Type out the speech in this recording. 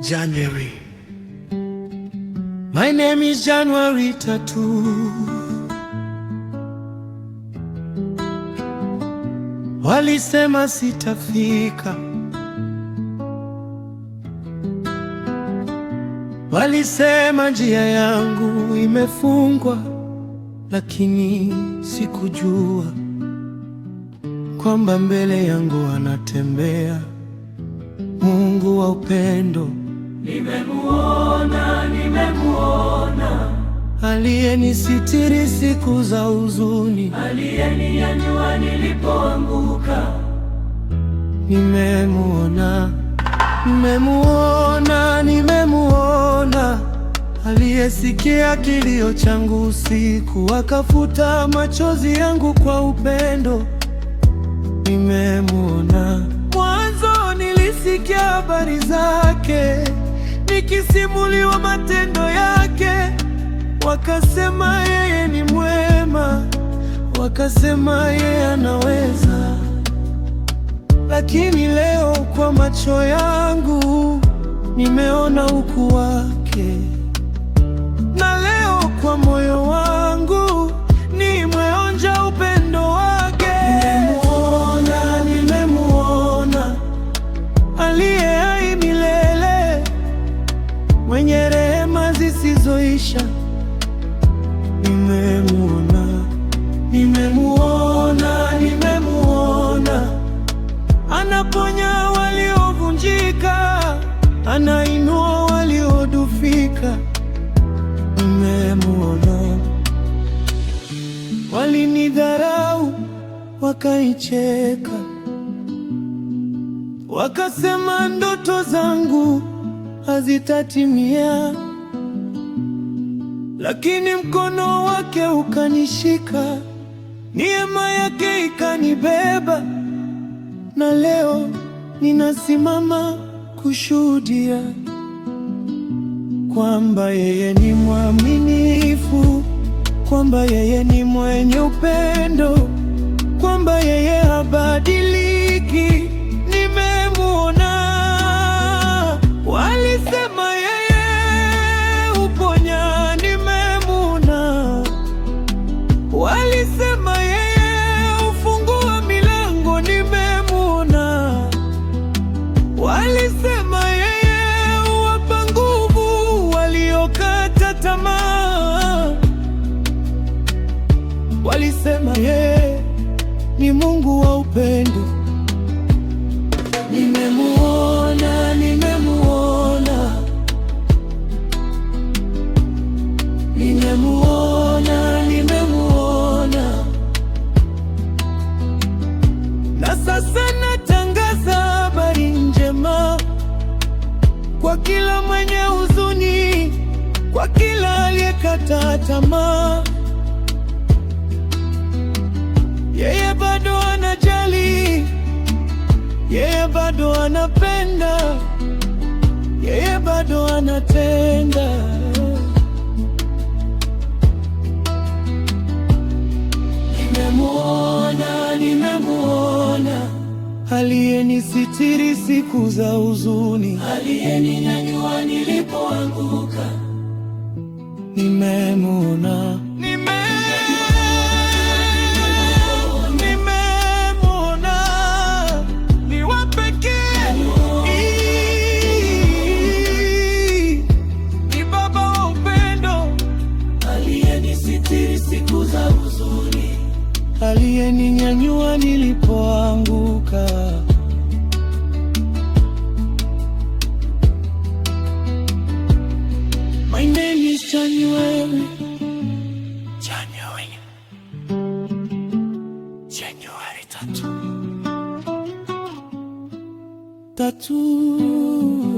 January. My name is January Tattoo. Walisema sitafika, walisema njia yangu imefungwa, lakini sikujua kwamba mbele yangu anatembea Mungu wa upendo. Nimemuona, nimemuona, aliyenisitiri siku za huzuni, aliyeninyanyua nilipoanguka. Nimemuona, nimemuona, nimemuona, aliyesikia kilio changu usiku, akafuta machozi yangu kwa upendo. Nimemuona. Mwanzo nilisikia habari zake, nikisimuliwa matendo yake, wakasema yeye ni mwema, wakasema yeye anaweza. Lakini leo kwa macho yangu nimeona ukuu wake, na leo kwa moyo wangu nimeonja upendo wake. Nimemuona, nimemuona, aliye hai milele, mwenye rehema zisizoisha. Nimemuona, nimemuona, nimemuona, anaponya waliovunjika, anainua waliodhufika. Nimemuona. Walinidharau wakaicheka, wakasema ndoto zangu hazitatimia, lakini mkono wake ukanishika, neema yake ikanibeba, na leo ninasimama kushuhudia kwamba yeye ni mwaminifu, kwamba yeye ni mwenye upendo, kwamba yeye habadiliki. Nimemuona. Walisema yeye huponya, nimemuona. Walisema yeye hufungua milango, nimemuona. Walisema yeye huwapa nguvu waliokata tamaa. Walisema yeye ni Mungu wa upendo. Nimemuona, nimemuona, nimemuona, nimemuona, na sasa natangaza habari njema kwa kila mwenye huzuni, kwa kila aliyekata tamaa. Yeye bado anajali, yeye bado anapenda, yeye bado anatenda. Nimemuona, nimemuona, aliyenisitiri siku za huzuni, aliyeninyanyua nilipoanguka. Nimemuona. Siku za huzuni, aliyeninyanyua nilipoanguka. My name is January. January. January Tattoo. Tattoo.